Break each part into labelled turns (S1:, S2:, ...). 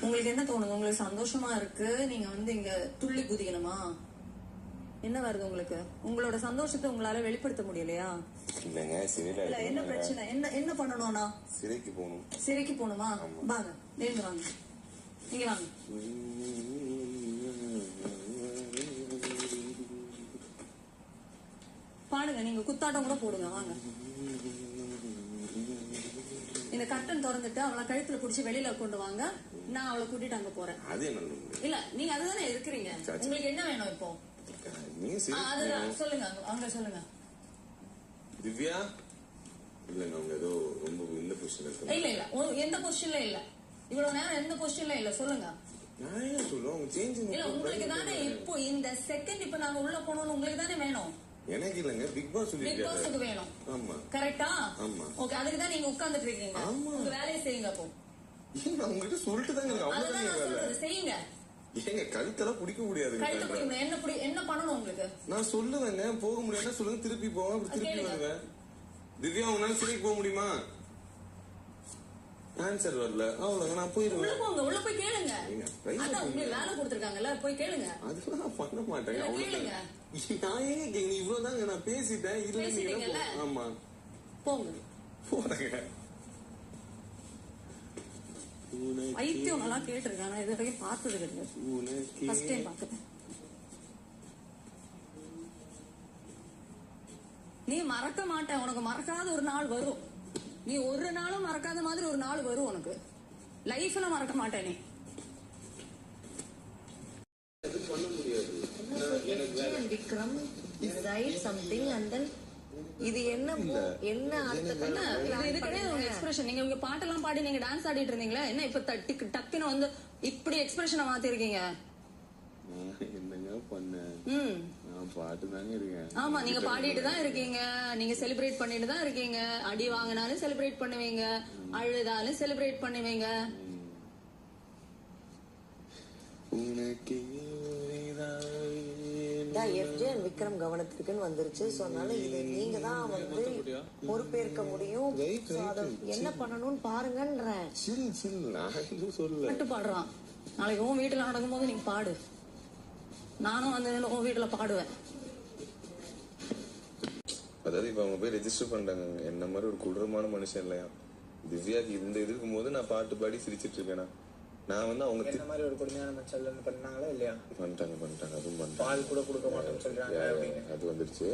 S1: உங்களுக்கு என்ன தோணுது? உங்களுக்கு சந்தோஷமா இருக்கு, நீங்க வந்து இங்க துள்ளி குதிக்கணுமா? என்ன வருது உங்களுக்கு? உங்களோட சந்தோஷத்தை உங்களால வெளிப்படுத்த முடியலையா?
S2: இல்லங்க, சிறையில
S1: இல்ல, என்ன பிரச்சனை? என்ன பண்ணணும்னா?
S2: சிறைக்கு போகணும்.
S1: சிறைக்கு போகணுமா? வாங்க, நேர்ந்து வாங்க, நீங்க வாங்க. பாடுங்க, நீங்க குத்தாட்டம் கூட போடுங்க, வாங்க. இந்த கட்டன் திறந்துட்டு அவளை கழுத்துல புடிச்சு வெளியில கொண்டு வாங்க. நான் அவளை கூட்டிட்டு அங்க போறேன்.
S2: அது என்ன?
S1: இல்ல, நீங்க அதுதானே இருக்கிறீங்க. உங்களுக்கு என்ன வேணும் இப்போ? அதுதான் சொல்லுங்க, அங்க சொல்லுங்க.
S2: திவ்யா, இல்லங்க, அவங்க ஏதோ ரொம்ப இந்த பொசிஷன்ல இருக்காங்க.
S1: இல்ல இல்ல, எந்த பொசிஷன்ல இல்ல, இவ்வளவு நேரம் எந்த பொசிஷன்ல இல்ல. சொல்லுங்க.
S2: நான் என்ன சொல்றேன், அவங்க சேஞ்ச்
S1: இல்ல, உங்களுக்கு தானே இப்போ இந்த செகண்ட் இப்ப நாங்க உள்ள போனோம்னு உங்களுக்கு தானே வேணும்.
S2: எனக்கு இல்லங்க, பிக் பாஸ்
S1: பிக் பாஸ்க்கு வேணும்.
S2: ஆமா,
S1: கரெக்ட்டா?
S2: ஆமா.
S1: ஓகே, அதுக்கு தான் நீங்க உட்கார்ந்துட்டு இருக்கீங்க. உங்க வேலையை செய்யுங்க அப்போ.
S2: நான் உங்ககிட்ட சொல்லிட்டு தாங்க,
S1: அவ்வளவுதான் செய்யுங்க.
S2: ஏங்க, கழுத்தெல்லாம் பிடிக்க முடியாது.
S1: கழுத்து பிடிக்கணும். என்ன பண்ணணும் உங்களுக்கு?
S2: நான் சொல்லுவேங்க, போக முடியாதுன்னா சொல்லுங்க, திருப்பி போவேன், திருப்பி வருவேன். திவ்யா, உங்களால சிறைக்கு போக முடியுமா? ஆன்சர் வரல, அவ்வளவு நான் போயிருவேன்.
S1: உள்ள போங்க, உள்ள போய் கேளுங்க. அதான் உங்களுக்கு வேலை கொடுத்திருக்காங்கல்ல, போய் கேளுங்க.
S2: அதெல்லாம் நான் பண்ண மாட்டேன்.
S1: கேளுங்க.
S2: நான் ஏங்க கேங்க, இவ்வளவுதாங்க நான் பேசிட்டேன்.
S1: பேசிட்டீங்கல்ல?
S2: ஆமா,
S1: போங்க.
S2: போறேங்க.
S1: வைத்தியம் நல்லா கேட்டிருக்கேன், நான் இது வரைக்கும் பார்த்தது கிடையாது. ஃபர்ஸ்ட் டைம் பார்த்தேன். நீ மறக்க மாட்டேன், உனக்கு மறக்காத ஒரு நாள் வரும். நீ ஒரு நாளும் மறக்காத மாதிரி ஒரு நாள் வரும் உனக்கு. லைஃப்ல மறக்க மாட்டேன் நீ.
S3: Vikram decide something and then இது என்ன அர்த்தம்?
S1: இது கிடையாது உங்க எக்ஸ்பிரஷன். நீங்க உங்க பாட்டெல்லாம் பாடி நீங்க டான்ஸ் ஆடிட்டு இருந்தீங்களா? என்ன இப்ப டக்குன்னு வந்து இப்படி எக்ஸ்பிரஷனை மாத்தி இருக்கீங்க?
S2: என்னங்க பண்ணேன்? நான் பாட்டு தாங்க இருக்கேன்.
S1: ஆமா, நீங்க பாடிட்டு தான் இருக்கீங்க, நீங்க செலிப்ரேட் பண்ணிட்டு தான் இருக்கீங்க. அடி வாங்கினாலும் செலிப்ரேட் பண்ணுவீங்க, அழுதாலும் செலிப்ரேட் பண்ணுவீங்க.
S3: எஃப்ஜே விக்ரம் கவனத்திற்குன்னு வந்துருச்சு. சோ அதனால இது நீங்க தான் வந்து பொறுப்பேற்க முடியும். என்ன பண்ணணும்னு பாருங்கன்றேன்.
S1: பாட்டு பாடுறான். நாளைக்கு உன் வீட்டுல நடக்கும் போது நீங்க பாடு. நானும் வந்து உன் வீட்டுல பாடுவேன்.
S2: அதாவது இப்ப அவங்க போய் ரெஜிஸ்டர் பண்றாங்க. என்ன மாதிரி ஒரு கொடூரமான மனுஷன் இல்லையா? திவ்யாக்கு இந்த இருக்கும் போது நான் பாட்டு பாடி சிரிச்சிட்டு இருக்கேனா? நான் வந்து அவங்க
S4: இந்த மாதிரி ஒரு கொடுமையான மச்சல்ல பண்ணாங்களா இல்லையா?
S2: பண்ணிட்டாங்க. அதுவும் பண்ணிட்டாங்க.
S4: பால் கூட கொடுக்க மாட்டேன்னு சொல்றாங்க.
S2: அது வந்துருச்சு.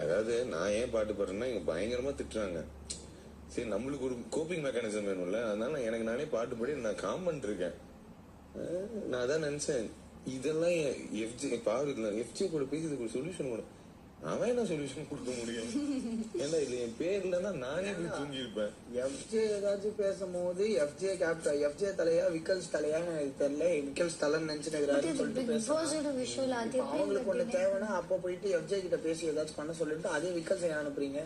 S2: அதாவது நான் ஏன் பாட்டு பாடுறேன்னா இங்க பயங்கரமா திட்டுறாங்க. சரி, நம்மளுக்கு ஒரு கோப்பிங் மெக்கானிசம் வேணும்ல, அதனால எனக்கு நானே பாட்டு பாடி நான் காம் பண்ணிட்டு இருக்கேன். நான் அதான் நினைச்சேன், இதெல்லாம் எஃப்ஜே பாரு, எஃப்ஜே கூட பேசுறதுக்கு ஒரு சொல்யூஷன் கூட அவன் என்ன சொல்யூஷன் கொடுக்க முடியும்? ஏன்னா இது என் பேர் இல்லைன்னா நானே போய் தூங்கி இருப்பேன்.
S4: எஃப்ஜே ஏதாச்சும் பேசும்போது எஃப்ஜே கேப்டன், எஃப்ஜே தலையா விக்கல்ஸ் தலையான்னு எனக்கு தெரியல, விக்கல்ஸ் தலைன்னு நினைச்சுக்கிறாருன்னு சொல்லிட்டு பேசுறாங்க. அவங்களுக்கு ஒண்ணு தேவைன்னா அப்ப போயிட்டு எஃப்ஜே கிட்ட பேசி ஏதாச்சும் பண்ண சொல்லிட்டு அதே விக்கல்ஸ் ஏன் அனுப்புறீங்க?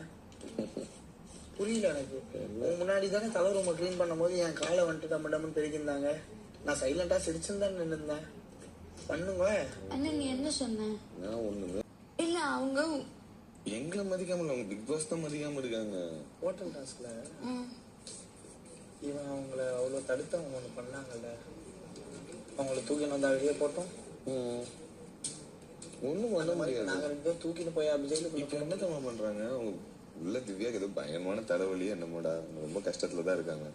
S4: புரியல எனக்கு. முன்னாடி தானே தலை ரூமை கிளீன் பண்ணும் போது என் காலை வந்துட்டு டம்மு பெருக்கிருந்தாங்க. நான் சைலண்டா சிரிச்சுன்னு நின்று இருந்தேன். பண்ணுங்க.
S5: அண்ணா நீ என்ன சொன்ன?
S2: நான் ஒண்ணுமே
S5: இல்ல, அவங்க
S2: எங்களை மதிக்காம அவங்க பிக் பாஸ் தான் மதிக்காம இருக்காங்க.
S4: ஹோட்டல் டாஸ்க்ல இவன் அவங்கள அவ்வளவு தடுத்து அவங்க ஒண்ணு பண்ணாங்கல்ல, அவங்கள தூக்கி வந்தா வெளியே போட்டோம்.
S2: ஒண்ணும் பண்ண முடியாது.
S4: நாங்க ரெண்டு பேரும் தூக்கிட்டு போய் அபிஜெயில
S2: இப்ப என்ன தம்மா பண்றாங்க அவங்க உள்ள? திவ்யாக்கு ஏதோ பயங்கரமான தலைவலி என்னமோடா, ரொம்ப கஷ்டத்துலதான் இருக்காங்க.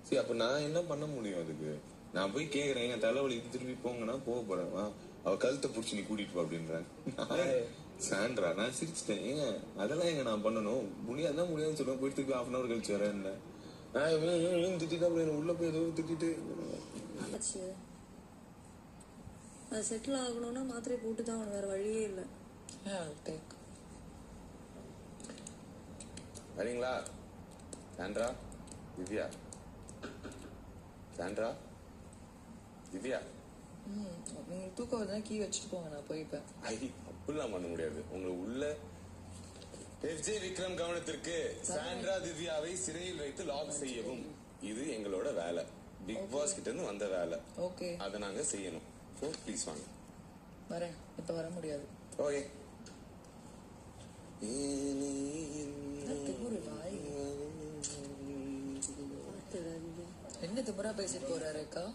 S2: சரி, அப்ப நான் என்ன பண்ண முடியும் அதுக்கு? நான் போய் கேக்குறேன், எங்க தலைவலி திருப்பி போங்கன்னா போக போறேன். அவ கழுத்தை புடிச்சு நீ கூட்டிட்டு போ அப்படின்றாங்க. சாண்ட்ரா, நான் சிரிச்சிட்டேன். ஏங்க அதெல்லாம் எங்க நான் பண்ணணும்? முடியாதான் முடியாதுன்னு சொல்லுவேன். போயிட்டு திருப்பி 1/2 hour கழிச்சு வரேன். என்ன திட்டிட்டு அப்படி உள்ள போய் ஏதோ திட்டிட்டு
S1: அது செட்டில் ஆகணும்னா மாத்திரை போட்டு தான், வேற வழியே இல்லை.
S2: வரீங்களா சாண்ட்ரா? திவ்யா, சாண்ட்ரா, திவ்யா.
S6: உங்களுக்கு தூக்கம் வருதுன்னா கீ வச்சுட்டு போங்க, நான் போய்ப்பேன்.
S2: அப்படிலாம் பண்ண முடியாது. உங்களை உள்ள எஃப்ஜே விக்ரம் கவனத்திற்கு சாண்ட்ரா திவ்யாவை சிறையில் வைத்து லாக் செய்யவும். இது எங்களோட வேலை. பிக் பாஸ் கிட்ட இருந்து வந்த வேலை.
S6: ஓகே,
S2: அதை நாங்க செய்யணும். ஸோ ப்ளீஸ் வாங்க.
S6: வரேன். இப்ப வர முடியாது.
S2: ஓகே.
S6: என்ன திமுறா பேசிட்டு போறாரு அக்கா?